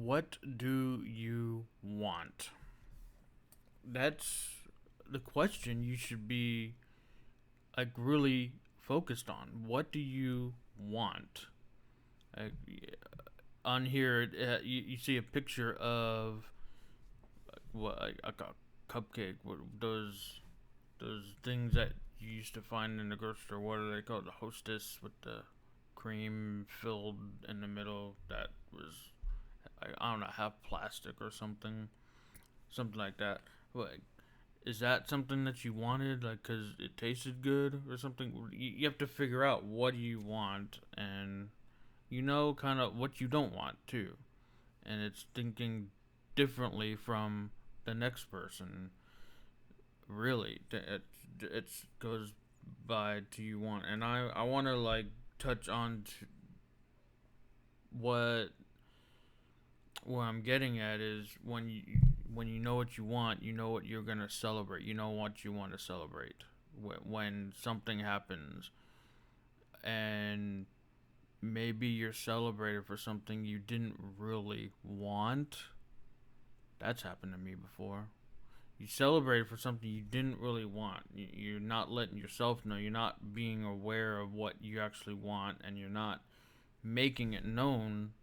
What do you want? That's the question you should be really focused on. What do you want? Like, on here, you see a picture of what like a cupcake. What those things that you used to find in the grocery store? What are they called? The Hostess with the cream filled in the middle. That was I don't know, half plastic or something like that. Like, is that something that you wanted, like, because it tasted good or something? You have to figure out what you want, and kind of what you don't want too. And it's thinking differently from the next person. Really, it goes by to you want, and I want to like touch on what what I'm getting at is when you know what you want, you know what you're gonna celebrate. You know what you want to celebrate when something happens, and maybe you're celebrated for something you didn't really want. That's happened to me before. You celebrated for something you didn't really want. You're not letting yourself know. You're not being aware of what you actually want, and you're not making it known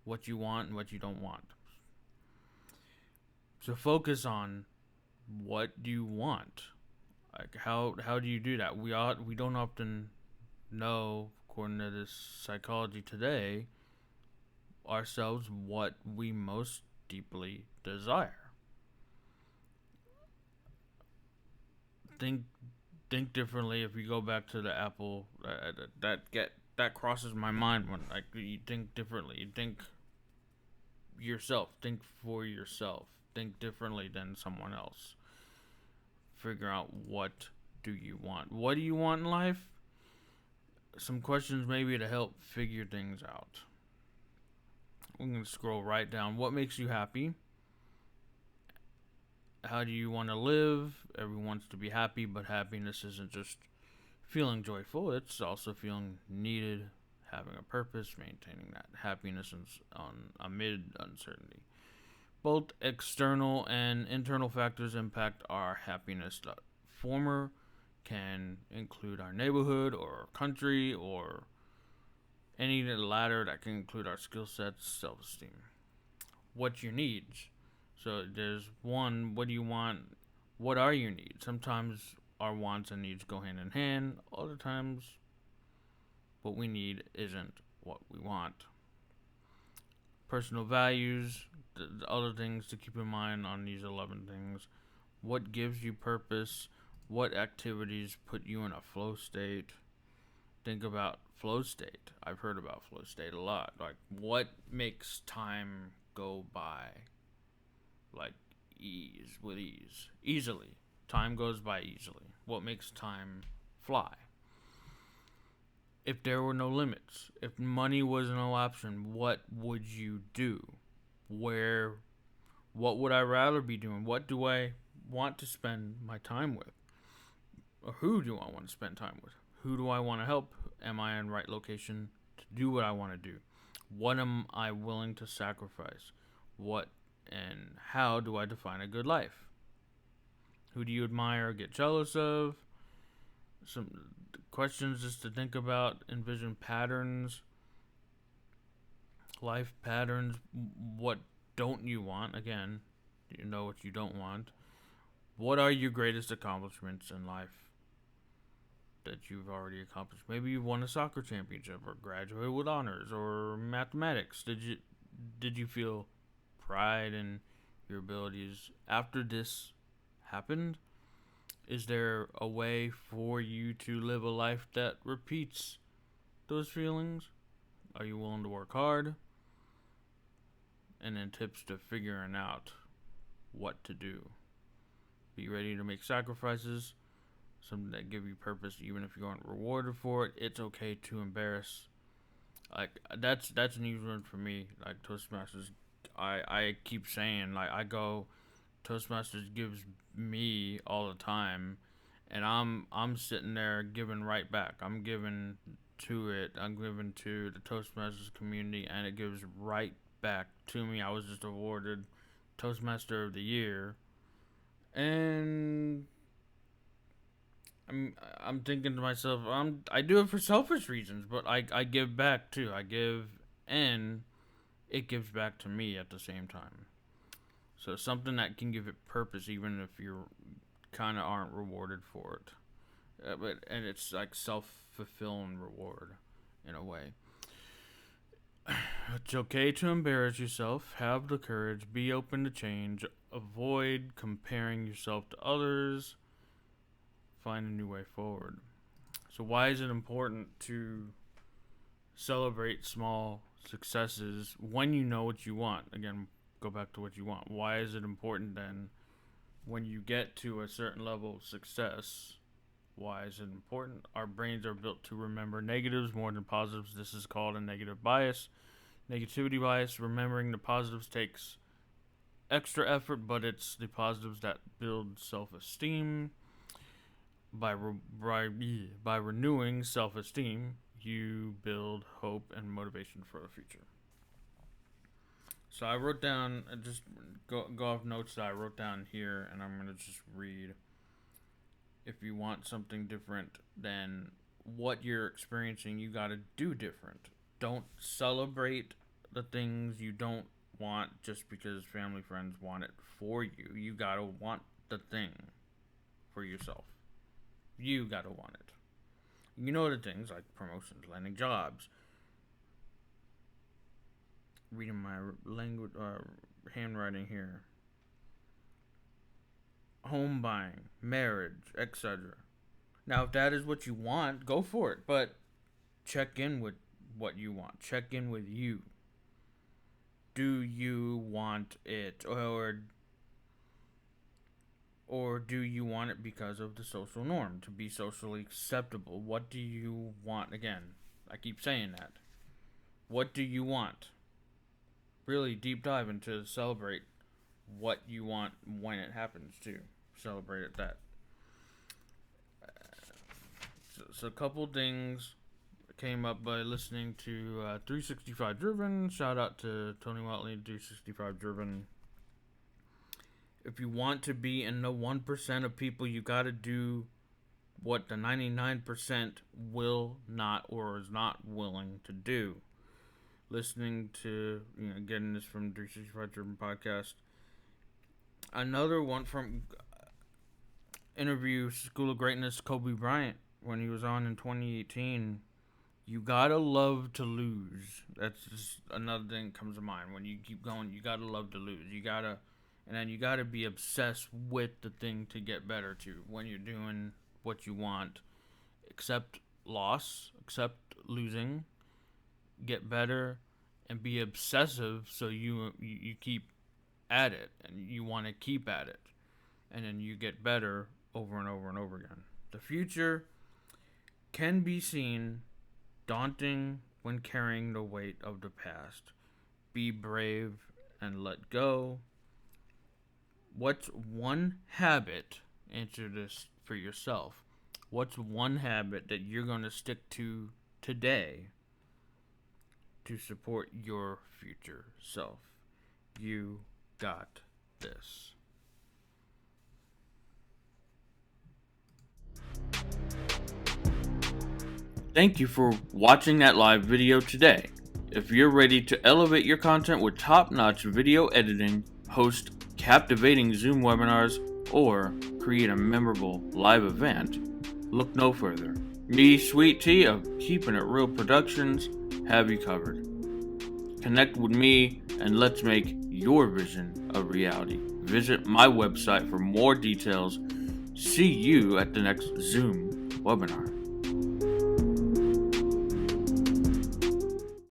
what you want and what you don't want. So focus on what do you want. Like how do you do that? We don't often know, according to this psychology today, ourselves what we most deeply desire. Think think differently. If you go back to the apple, that crosses my mind when like you think differently. You think yourself. Think for yourself. Think differently than someone else. Figure out what do you want. What do you want in life? Some questions maybe to help figure things out. We're gonna scroll right down. What makes you happy? How do you want to live? Everyone wants to be happy, but happiness isn't just feeling joyful. It's also feeling needed, having a purpose, maintaining that happiness amid uncertainty. Both external and internal factors impact our happiness. The former can include our neighborhood or our country or any latter that can include our skill sets, self esteem. What your needs. So there's one, what do you want? What are your needs? Sometimes our wants and needs go hand in hand. Other times, what we need isn't what we want. Personal values, the other things to keep in mind on these 11 things. What gives you purpose? What activities put you in a flow state? Think about flow state. I've heard about flow state a lot. Like, what makes time go by? Like, easily. Time goes by easily. What makes time fly? If there were no limits, if money was no option, what would you do? Where, what would I rather be doing? What do I want to spend my time with? Or who do I want to spend time with? Who do I want to help? Am I in the right location to do what I want to do? What am I willing to sacrifice? What and how do I define a good life? Who do you admire or get jealous of? Some questions just to think about, envision patterns, life patterns. What don't you want? Again, you know what you don't want. What are your greatest accomplishments in life that you've already accomplished? Maybe you won a soccer championship or graduated with honors or mathematics. Did you feel pride in your abilities after this happened? Is there a way for you to live a life that repeats those feelings? Are you willing to work hard? And then tips to figuring out what to do. Be ready to make sacrifices, something that give you purpose even if you aren't rewarded for it. It's okay to embarrass. Like that's an easy one for me. Like Toastmasters, I keep saying, like, I go, Toastmasters gives me all the time, and I'm sitting there giving right back. I'm giving to it. I'm giving to the Toastmasters community, and it gives right back to me. I was just awarded Toastmaster of the Year, and I'm thinking to myself, I do it for selfish reasons, but I give back too. I give, and it gives back to me at the same time. So something that can give it purpose, even if you kind of aren't rewarded for it. And it's like self-fulfilling reward in a way. It's okay to embarrass yourself. Have the courage. Be open to change. Avoid comparing yourself to others. Find a new way forward. So why is it important to celebrate small successes when you know what you want? Again, go back to what you want. Why is it important then when you get to a certain level of success? Why is it important? Our brains are built to remember negatives more than positives. This is called a negative bias. Negativity bias. Remembering the positives takes extra effort, but it's the positives that build self-esteem. By renewing self-esteem, you build hope and motivation for the future. So I wrote down, just go off notes that I wrote down here, and I'm going to just read. If you want something different than what you're experiencing, you got to do different. Don't celebrate the things you don't want just because family, friends want it for you. You got to want the thing for yourself. You gotta want it. You know the things like promotions, landing jobs, reading my language, handwriting here, home buying, marriage, etc. Now, if that is what you want, go for it. But check in with what you want. Check in with you. Do you want it, or do you want it because of the social norm, to be socially acceptable? What do you want? Again, I keep saying that. What do you want? Really deep dive into celebrate what you want when it happens too. Celebrate it that. So a couple things came up by listening to 365 Driven. Shout out to Tony Watley, 365 Driven. If you want to be in the 1% of people, you got to do what the 99% will not or is not willing to do. Listening to, getting this from 365 Driven podcast. Another one from interview School of Greatness, Kobe Bryant, when he was on in 2018. You gotta love to lose. That's just another thing that comes to mind. When you keep going, you gotta love to lose. And then you gotta be obsessed with the thing to get better too. When you're doing what you want, accept loss, accept losing, get better, and be obsessive so you keep at it, and you want to keep at it, and then you get better over and over and over again. The future can be seen daunting when carrying the weight of the past. Be brave and let go. What's one habit, answer this for yourself, what's one habit that you're going to stick to today to support your future self? You got this. Thank you for watching that live video today. If you're ready to elevate your content with top-notch video editing, host captivating Zoom webinars, or create a memorable live event, look no further. Me, Sweet Tea of Keeping It Real Productions, have you covered. Connect with me and let's make your vision a reality. Visit my website for more details. See you at the next Zoom webinar.